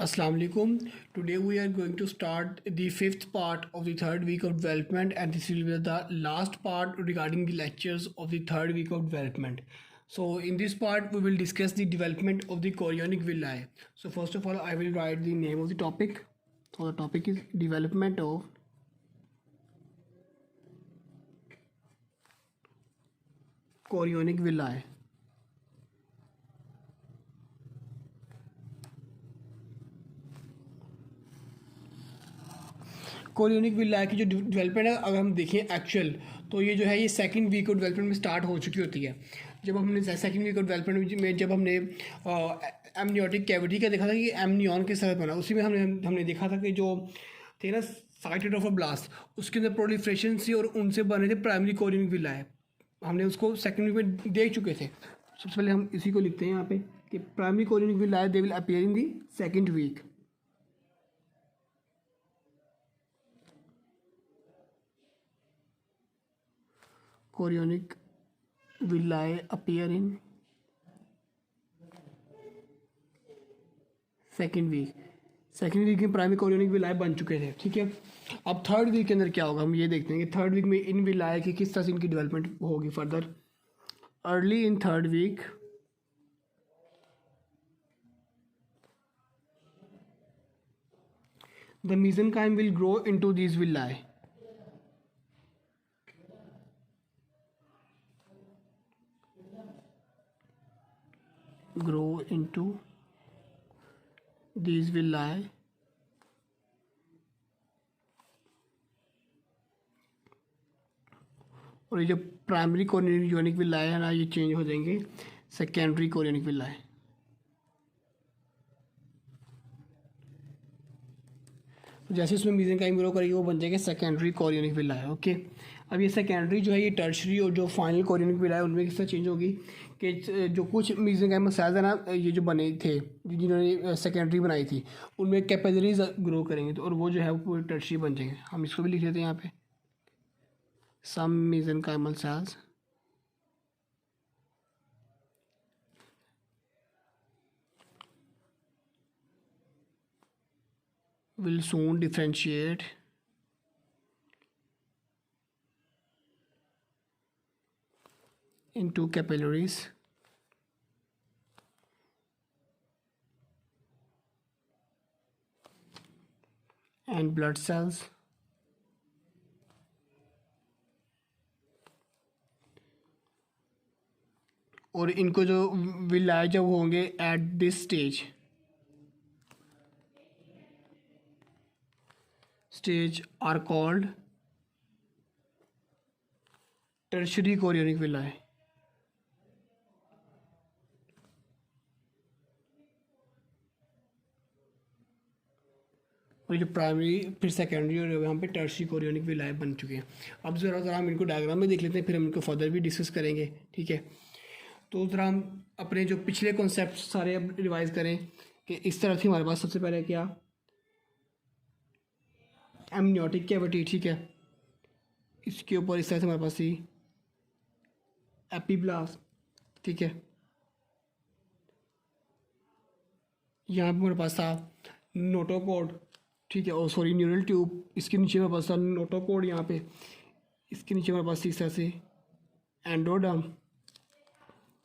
Assalamu alaikum. Today we are going to start the fifth part of the third week of development, and this will be the last part regarding the lectures of the third week of development. So in this part we will discuss the development of the chorionic villi. So first of all I will write the name of the topic. So the topic is development of chorionic villi. Chorionic villa की जो development है अगर हम देखें actual, तो ये जो है ये सेकंड वीक ऑफ डेवलपमेंट में स्टार्ट हो चुकी होती है। जब हमने सेकंड वीक ऑफ डेवलपमेंट में जब हमने एमनियोटिक कैविटी का देखा था कि एमनियन के साथ बना, उसी में हमने देखा था कि जो थे ना साइटेड ऑफ अ ब्लास्ट, उसके अंदर प्रोलिफरेशन थी और उनसे बने थे प्राइमरी कोरियोनिक विला। हमने उसको सेकंड वीक में देख चुके थे। सबसे पहले हम इसी को लिखते हैं यहाँ पे कि primary chorionic villi they will appear in the second week. Chorionic villi appear in second week में प्राइमरी कोरियोनिक विलाय बन चुके थे। ठीक है, अब थर्ड वीक के अंदर क्या होगा हम ये देखते हैं कि थर्ड वीक में इन विलाय की किस तरह से इनकी डेवलपमेंट होगी further. Early in third week the mesenchyme will grow into these villi. grow into these villi और ये जो प्राइमरी कोरियोनिक विलाय है ना, ये चेंज हो जाएंगे सेकेंडरी कोरियोनिक विलाय। तो जैसे इसमें मेसेंकाइम ग्रो करेगी वो बन जाएगा सेकेंडरी कोरियोनिक विलाय। ओके, अब ये सेकेंडरी जो है ये टर्शरी और जो फाइनल कोरियोनिक विलाय उनमें किस तरह चेंज होगी कि जो कुछ मेसेंकाइमल सेल्स है ना ये जो बने थे जिन्होंने सेकेंडरी बनाई थी उनमें कैपिलरीज ग्रो करेंगे, तो और वो जो है वो पूरे टर्शरी बन जाएंगे। हम इसको भी लिख लेते हैं यहाँ पे, some mesenchymal cells will soon differentiate into capillaries and blood cells और इनको जो विलाय जब होंगे at this stage are called tertiary chorionic villi. और जो प्राइमरी फिर सेकेंडरी और यहाँ पे टर्शरी कोरियोनिक विलाय बन चुके हैं। अब ज़रा हम इनको डायग्राम में देख लेते हैं, फिर हम इनको फर्दर भी डिस्कस करेंगे। ठीक है, तो ज़रा हम अपने जो पिछले कॉन्सेप्ट सारे अब रिवाइज करें कि इस तरह थी हमारे पास सबसे पहले क्या एमनियोटिक कैविटी। ठीक है, इसके ऊपर इस तरह से हमारे पास थी एपीब्लास्ट। ठीक है, यहाँ पे हमारे पास था नोटोकोड। ठीक है, और सॉरी न्यूरल ट्यूब, इसके नीचे हमारे पास था नोटोकोड। यहाँ पे इसके नीचे हमारे पास थी इस तरह से एंडोडर्म।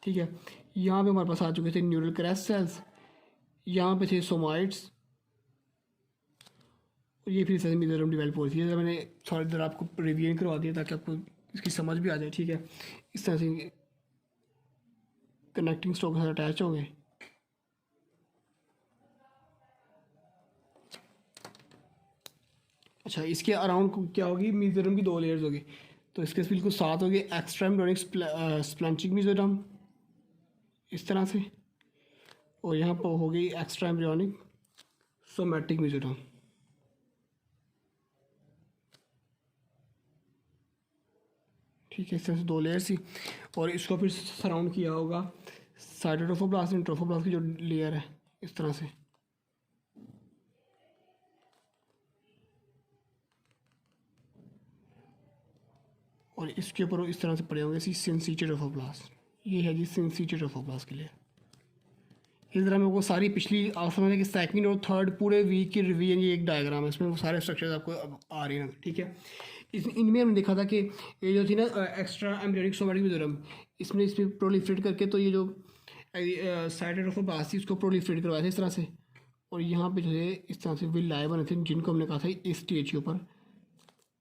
ठीक है, यहाँ पे हमारे पास आ चुके थे न्यूरल क्रेस्ट सेल्स, यहाँ पे थे सोमाइट्स, और ये फिर इस तरह से मेसोडर्म डेवलप हो रही है। मैंने थोड़ी देर आपको रिवीजन करवा दिया ताकि आपको इसकी समझ भी आ जाए। ठीक है, इस तरह से कनेक्टिंग स्टॉक के साथ अटैच होंगे। अच्छा, इसके अराउंड क्या होगी, मेसोडर्म की दो लेयर्स होगी। तो इसके बिल्कुल साथ होगी एक्स्ट्रा एम्ब्रियोनिक स्प्लैंचिक मेसोडर्म इस तरह से, और यहाँ पर होगी एक्स्ट्रा एम्ब्रियोनिक सोमैटिक मेसोडर्म। ठीक है, इस तरह से दो लेयर्स थी, और इसको फिर सराउंड किया होगा साइटोट्रोफोब्लास्ट एंड ट्रोफोब्लास्ट की जो लेयर है इस तरह से। और इसके ऊपर इस तरह से पड़े होंगे सिंसिटिव ट्रोफोब्लास्ट। ये है जी सिंसिटिव ट्रोफोब्लास्ट के लिए। इस तरह में वो सारी पिछली आप समझ कि सेकंड और थर्ड पूरे वीक की रिवीजन, ये एक डायग्राम है, इसमें वो सारे स्ट्रक्चर्स आपको अब आ रहे हैं, ठीक है। इनमें हमने देखा था कि ये जो थी ना एक्स्ट्रा एम्ब्रियोनिक सोमैटिक मेसोजोम, इसमें प्रोलिफरेट करके तो ये जो साइटोप्लाज्म थी उसको प्रोलिफरेट करवाया था इस तरह से, और यहाँ पे जो है इस तरह से विलाए बने थे जिनको हमने कहा था इस स्टेज के ऊपर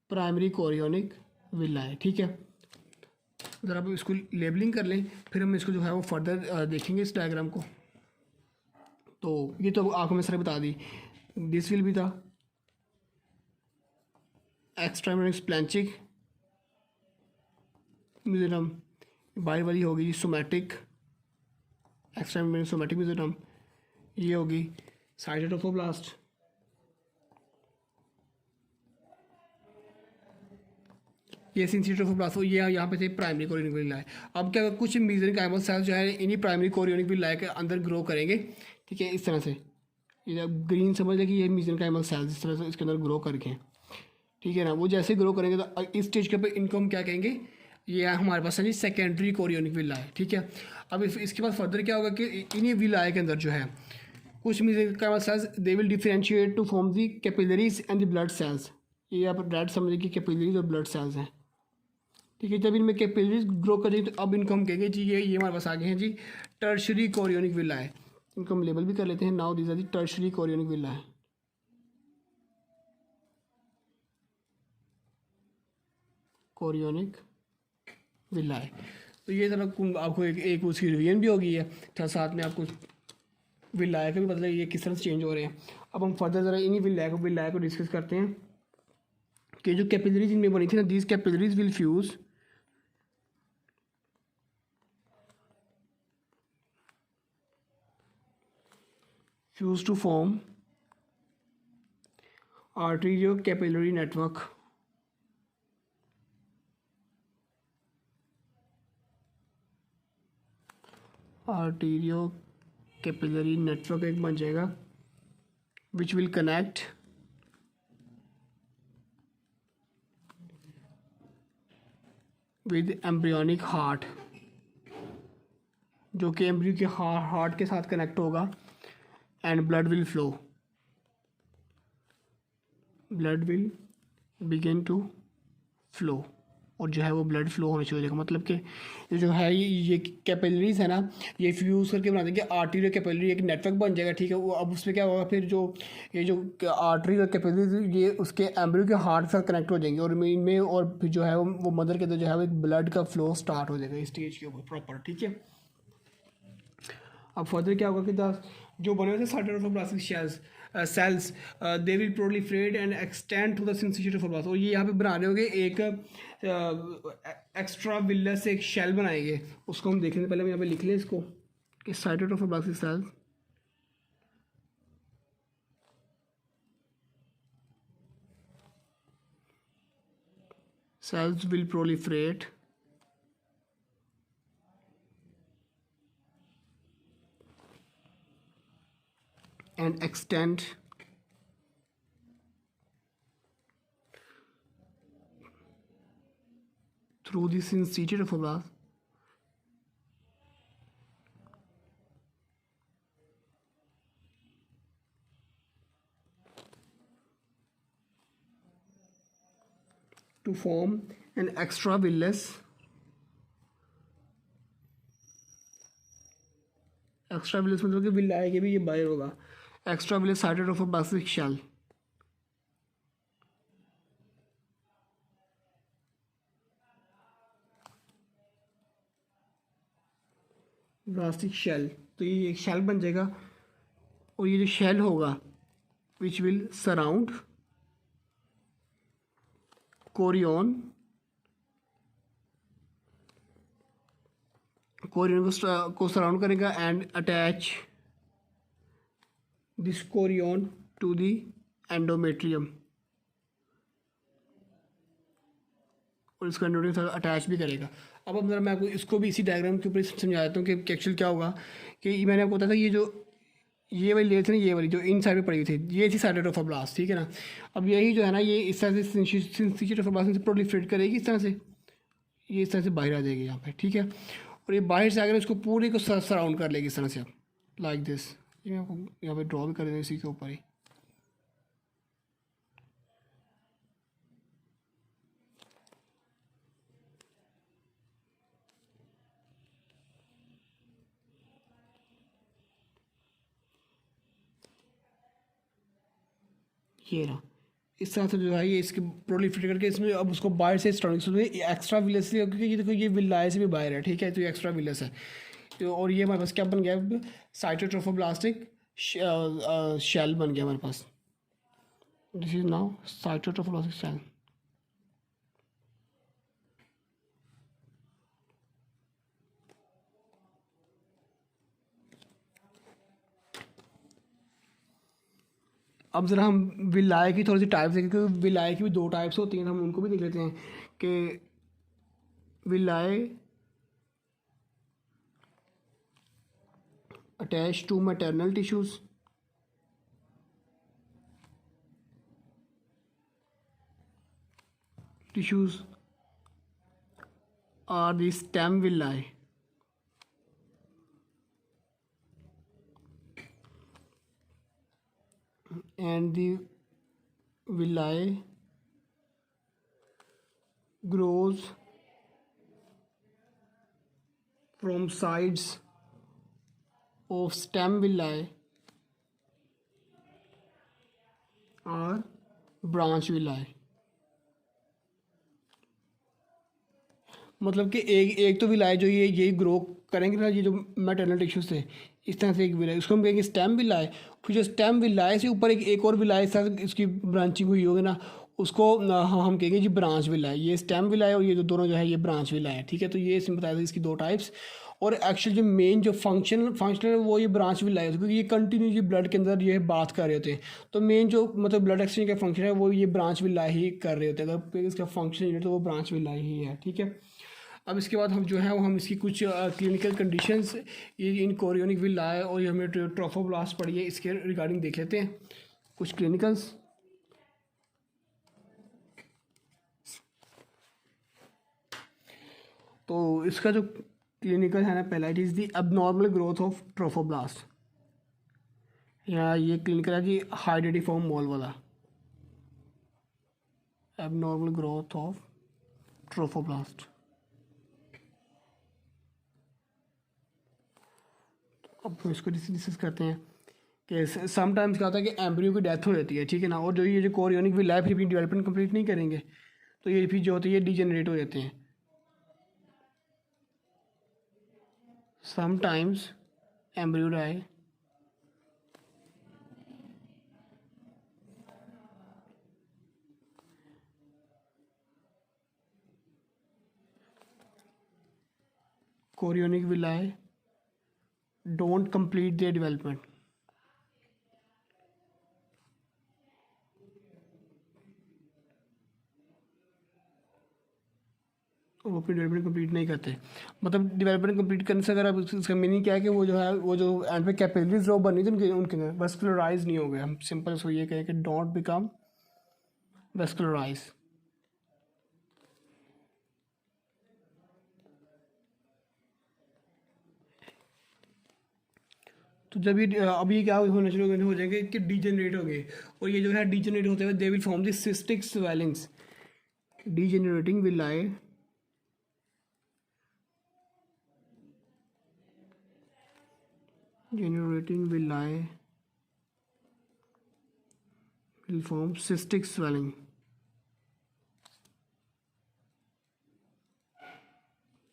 प्राइमरी कोरियोनिक विलाए, ठीक है। ज़रा आप इसको लेबलिंग कर लें, फिर हम इसको जो है वो फर्दर देखेंगे इस डायग्राम को। तो ये तो आपको मैं सर बता दी, this will be the extra splanchnic mesoderm, by वाली होगी सोमैटिक एक्स्ट्रा सोमैटिक मेसोजोम, ये होगी साइटोप्लास्ट, ये सिंसिटोप्लास्ट, ये यहाँ पे थे प्राइमरी कोरियोनिक विलाए। अब क्या कुछ मेसेंकाइमल सेल्स जो है इन्हीं प्राइमरी कोरियोनिक विलाए के अंदर ग्रो करेंगे, ठीक है। इस तरह से ये ग्रीन समझ लें कि ये मेसेंकाइमल सेल्स इस तरह से इसके अंदर ग्रो करके, ठीक है ना। वो जैसे ग्रो करेंगे तो इस स्टेज के ऊपर इनको हम क्या कहेंगे, ये हमारे पास है जी सेकेंडरी कोरियोनिक विलाए, ठीक है। अब इसके बाद फर्दर क्या होगा कि इन्हीं विलाए के अंदर जो है कुछ mesenchymal cells they will differentiate to form the capillaries and the blood cells, ये आप डायरेक्ट समझिए कि कैपिलरीज और ब्लड सेल्स हैं, ठीक है। जब इनमें कैपिलरीज ग्रो करेंगे तो अब इनको हम कहेंगे जी ये हमारे पास आगे हैं जी टर्शरी कोरियोनिक विलाए, इनको हम लेबल भी कर लेते हैं। Now these are the tertiary chorionic villi, chorionic villi. तो ये तरह आपको एक उसकी रिवीजन भी होगी है, तो साथ में आपको विलाए का भी मतलब ये किस तरह से चेंज हो रहे हैं। अब हम फर्दर ज़रा इन्हीं विलाए को डिस्कस करते हैं कि जो कैपिलरीज इनमें बनी थी ना, these capillaries will fuse to form arterial capillary network, arterial capillary network एक बन जाएगा which will connect with embryonic heart, जो कि एम्ब्रियो के हार्ट के साथ कनेक्ट होगा, and blood will flow, blood will begin to flow, और जो है वो ब्लड फ्लो होना चाहिए। मतलब कि ये जो है ये कैपिलरीज है ना, ये फ्यूज़ करके बना देंगे आर्टरी और कैपिलरी एक नेटवर्क बन जाएगा, ठीक है। वो अब उसमें क्या होगा फिर जो ये जो आर्टरी और कैपिलरीज ये उसके एम्ब्रियो के हार्ट के साथ कनेक्ट हो जाएंगे, और इनमें और फिर जो है वो मदर के अंदर जो है वो एक ब्लड का फ्लो स्टार्ट हो जाएगा इस स्टेज के ऊपर प्रॉपर, ठीक है। अब फर्दर क्या होगा कि जो बने हुए थे cytoplasmic cells they will proliferate and extend to the syncytoplasm, और ये यहाँ पे बना रहे होंगे एक एक्स्ट्रा विलस एक शेल बनाएंगे, उसको हम देखने से पहले हम यहाँ पे लिख लें इसको कि cytoplasmic cells will proliferate and extend through the syncytial fibroblast to form an extravillous मतलब कि विल आएगी भी ये बाहर होगा, extravillous cytoplasmic shell, plastic shell, तो ये एक शेल बन जाएगा, और ये जो शेल होगा विच विल सराउंड कोरियन को सराउंड करेगा and attach this chorion to the endometrium, और इसका एंडोमेट्रियम अटैच भी करेगा। अब मैं आपको इसको भी इसी डायग्राम के ऊपर समझा देता हूँ कि एक्चुअल क्या होगा। कि मैंने आपको बताया था ये वाली लेयर थी ना, ये वाली जो इन साइड पे पड़ी हुई थी, ये थी साइटोप्लाज्म, ठीक है ना। अब यही जो है ना ये इस तरह से सिंसिटोप्लाज्म से प्रोलिफरेट करेगी इस तरह से, ये इस तरह से बाहर आ जाएगी यहाँ पे, ठीक है। और ये बाहर से आकर इसको पूरे को सराउंड कर लेगी इस तरह से। Like this. ये मैं आपको यहाँ पे ड्रॉ भी कर दें इसी के ऊपर ही। ये रहा, इस तरह से जो है ये इसके प्रोलिफरेट करके इसमें अब उसको बाहर से स्टॉनिक्स में एक्स्ट्रा विलस, क्योंकि ये देखो ये विलाय से भी बाहर है, ठीक है, तो ये एक्स्ट्रा विलस है। तो और ये हमारे पास क्या बन गया, साइटोट्रोफोब्लास्टिक शेल बन गया हमारे पास। This is now cytotrophoblastic shell. अब ज़रा हम विलाय की थोड़ी सी टाइप्स देखें, क्योंकि विलाय की भी दो टाइप्स होती हैं, हम उनको भी देख लेते हैं कि villi attach to maternal tissues, are the stem villi, and the villi grows from sides of stem villi or branch villi। मतलब कि एक तो विलाय जो ये यही ग्रो करेंगे ना, ये जो मैटरनल टिश्यू से इस तरह से एक विलाय, उसको हम कहेंगे स्टेम विलाय। फिर जो स्टेम विलाय से ऊपर एक और विलाय इस तरह इसकी ब्रांचिंग हुई होगी ना, उसको हम कहेंगे जी ब्रांच विलाय। ये स्टेम विलाय और ये जो दोनों जो है ये ब्रांच विलाय है, ठीक है। तो ये इसमें बताया था इसकी दो टाइप्स। और एक्चुअल जो मेन जो फंक्शनल वो ये ब्रांच विलाय है, क्योंकि ये कंटिन्यू ये ब्लड के अंदर ये बात कर रहे होते हैं। तो मेन जो मतलब ब्लड एक्सचेंज का फंक्शन है वो ये ब्रांच विलाय ही कर रहे होते हैं। अगर इसका फंक्शन है तो वो ब्रांच विलाय ही है, ठीक है। अब इसके बाद हम जो है वो हम इसकी कुछ क्लिनिकल कंडीशंस ये इन कोरियोनिक विलाय और ये हमें ट्रोफोब्लास्ट पढ़ी है, इसके रिगार्डिंग देख लेते हैं कुछ क्लिनिकल्स। तो इसका जो क्लिनिकल है ना, पहला it is the abnormal growth of trophoblast, या ये क्लिनिकल है जी हाइडेटिफॉर्म मोल वाला, एबनॉर्मल ग्रोथ ऑफ ट्रोफोब्लास्ट। अब हम इसको डिस्कस करते हैं कि समटाइम्स क्या होता है कि एम्ब्रियो की डेथ हो जाती है, ठीक है ना, और जो ये जो कोरियोनिक विल है फिर भी डेवलपमेंट कंप्लीट नहीं करेंगे, तो ये फिर जो होती है ये डिजेनरेट हो जाते हैं। Sometimes embryo die chorionic villi don't complete their development। वो अपनी डेवलपमेंट कंप्लीट नहीं करते। मतलब डेवलपमेंट कंप्लीट करने से अगर आप इसका मीनिंग क्या है कि वो जो है वो जो एंड पे कैपिलरीज लो बनी थी उनके उनके अंदर वेस्कुलराइज नहीं हो गए। हम सिंपल इसको ये कहें कि डोंट बिकम वेस्कुलराइज। तो जब ये अब ये क्या होना शुरू हो जाएंगे कि डीजेनरेट हो गए, और ये जो है डीजेनरेट होते हुए they will form the cystic swellings. Degenerating villi generating villi will form cystic swelling।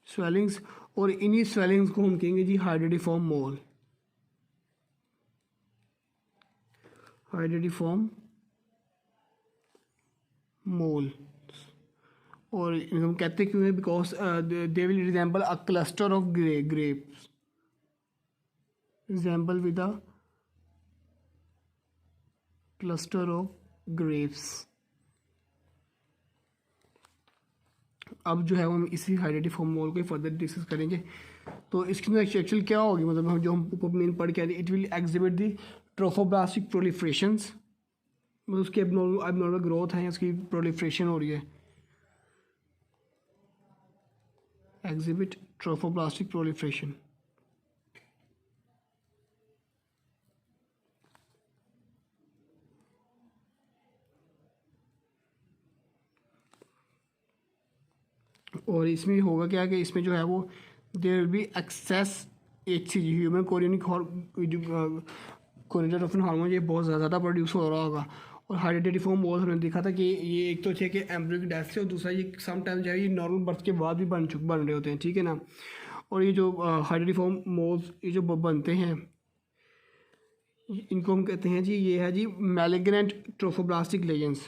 Swellings, और इन्हीं स्वेलिंग्स को हम कहेंगे जी हाइड्रेटिफॉर्म मोल। हाइड्रेटिफॉर्म मोल। और हम कहते क्यों है, because they will resemble a cluster of grapes, resemble with a cluster of grapes. अब जो है हम इसी हाइड्रेटिफॉर्म मोल को फर्दर डिस्कस करेंगे। तो इसके अंदर एक्चुअल क्या होगी, मतलब हम जो हम ऊपर मेन पढ़ के आए, it will exhibit the trophoblastic proliferations, मतलब उसकी एबनॉर्मल ग्रोथ है, उसकी प्रोलिफ्रेशन हो रही है। Exhibit trophoblastic proliferation. और इसमें होगा क्या कि इसमें जो है वो there will be excess HCG human chorionic choriotrophin hormone, ये बहुत ज़्यादा प्रोड्यूस हो रहा होगा। और हाइड्रेटेड फॉर्म मोल्स हमने देखा था कि ये एक तो थे कि एम्ब्रियो की डेथ से, और दूसरा ये समटाइम जो है ये नॉर्मल बर्थ के बाद भी बन रहे होते हैं, ठीक है ना। और ये जो हाइड्रेटेड फॉर्म मोल्स ये जो बनते हैं इनको हम कहते हैं जी, ये है जी मैलिग्नेंट ट्रोफोब्लास्टिक लेजेंस,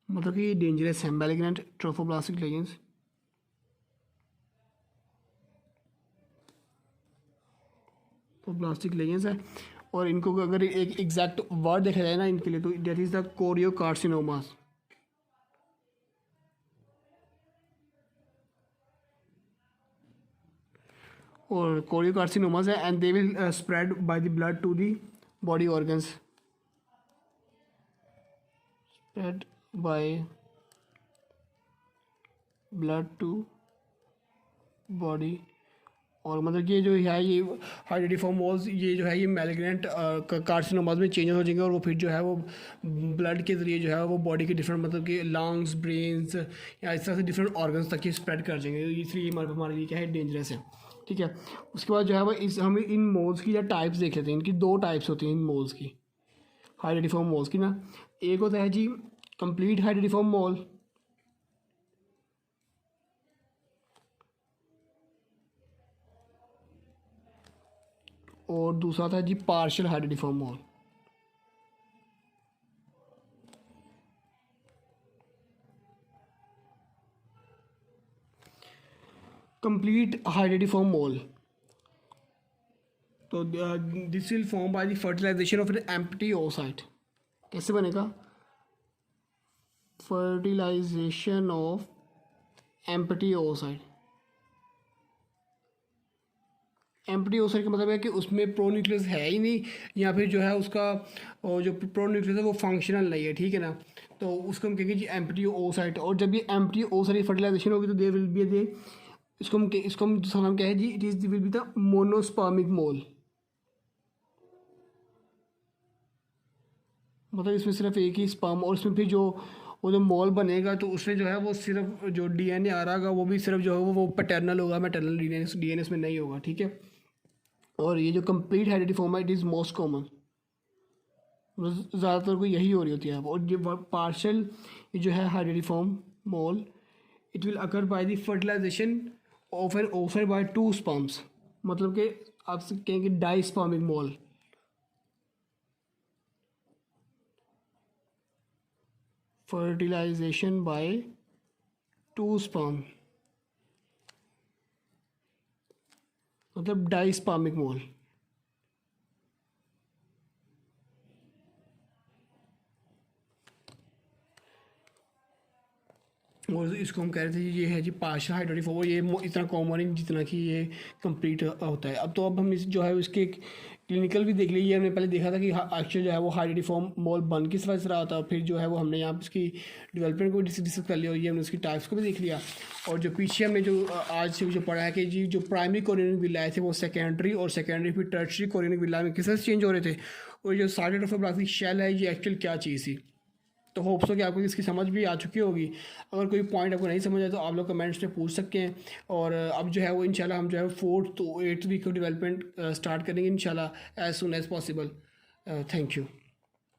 मतलब कि ये डेंजरस है मैलिग्नेंट ट्रोफोब्लास्टिक लेजेंस। तो प्लास्टिक लेजेंस है, और इनको अगर एक एग्जैक्ट वर्ड देखा जाए ना इनके लिए तो डेट इज़ द कोरियोकार्सिनोमास। और कोरियोकार्सिनोमास है and they will spread by the blood to the body organs, spread by blood to body. और मतलब ये जो है ये हाइड्रेटेड फॉर्म मोल्स ये जो है ये मैलिग्नेंट कार्सिनोमास में चेंज हो जाएंगे, और वो फिर जो है वो ब्लड के ज़रिए जो है वो बॉडी के डिफरेंट मतलब कि लंग्स, ब्रेन्स या इस तरह से डिफरेंट ऑर्गन्स तक ये स्प्रेड कर जाएंगे, इसलिए हमारे लिए क्या है डेंजरस है, ठीक है। उसके बाद जो है वो हम इन मोल्स की या टाइप्स देख लेते हैं। इनकी दो टाइप्स होती हैं इन मोल्स की, हाइड्रेटेड फॉर्म मोल्स की ना। एक होता है जी कंप्लीट हाइड्रेटेड फॉर्म मोल, और दूसरा था जी partial hydrated form mole. Complete hydrated form mole, तो this will form by the fertilization of an empty oocyte। कैसे बनेगा? Fertilization of empty oocyte। Empty oocyte का मतलब है कि उसमें प्रोन्यूक्लियस है ही नहीं, या फिर जो है उसका जो प्रोन्यूक्लियस है वो फंक्शनल नहीं है, ठीक है ना। तो उसको हम कहेंगे जी एम्प्टी oocyte। और जब ये एम्प्टी oocyte फर्टिलाइजेशन होगी तो देयर विल बी दे इसको हम दूसरा नाम क्या है जी, it is will be the monospermic mole. मतलब इसमें सिर्फ एक ही स्पर्म, और इसमें फिर जो वो जो मोल बनेगा तो उसमें जो है वो सिर्फ जो DNA आ रहा होगा वो भी सिर्फ जो है वो पैटर्नल होगा, मैटर्नल DNA इसमें नहीं होगा, ठीक है। और ये जो कंप्लीट हाइड्रेटेड फॉर्म है इट इज़ मोस्ट कॉमन, ज़्यादातर को यही हो रही होती है। और जो पार्शियल ये जो है hydrated form mole it will occur by the fertilization of an oocyte by 2 sperms, मतलब कि आप कहेंगे dispermic mole. Fertilization by 2 sperm मतलब डाइस्पर्मिक मोल। और इसको हम कह रहे थे ये है जी पार्शियल हाइड्रेटेड फॉर्म, ये इतना कॉमन है जितना कि ये कंप्लीट होता है। अब हम इस जो है इसके क्लिनिकल भी देख लीजिए। हमने पहले देखा था कि एक्चुअल जो है वो हाइड्रेटेड फॉर्म मोल बन किस वजह से रहा था, फिर जो है वो हमने यहाँ पर उसकी डेवलपमेंट को डिस्कस कर लिया, और ये हमने उसकी टाइप्स को भी देख लिया। और जो पीछे हमने जो आज से जो पढ़ा है कि जी जो प्राइमरी कोरियोनिक विलाए थे वो सेकेंडरी, और सेकेंडरी फिर टर्शरी कोरियोनिक विलाए में किस तरह से चेंज हो रहे थे, और जो साइड ऑफ प्लास्टिक शेल है ये एक्चुअल क्या चीज़ थी। तो होप्स हो कि आपको इसकी समझ भी आ चुकी होगी। अगर कोई पॉइंट आपको नहीं समझ आए तो आप लोग कमेंट्स में पूछ सकते हैं। और अब जो है वो इंशाल्लाह हम जो है 4th to 8th week of development start करेंगे इंशाल्लाह as soon as possible. Thank you.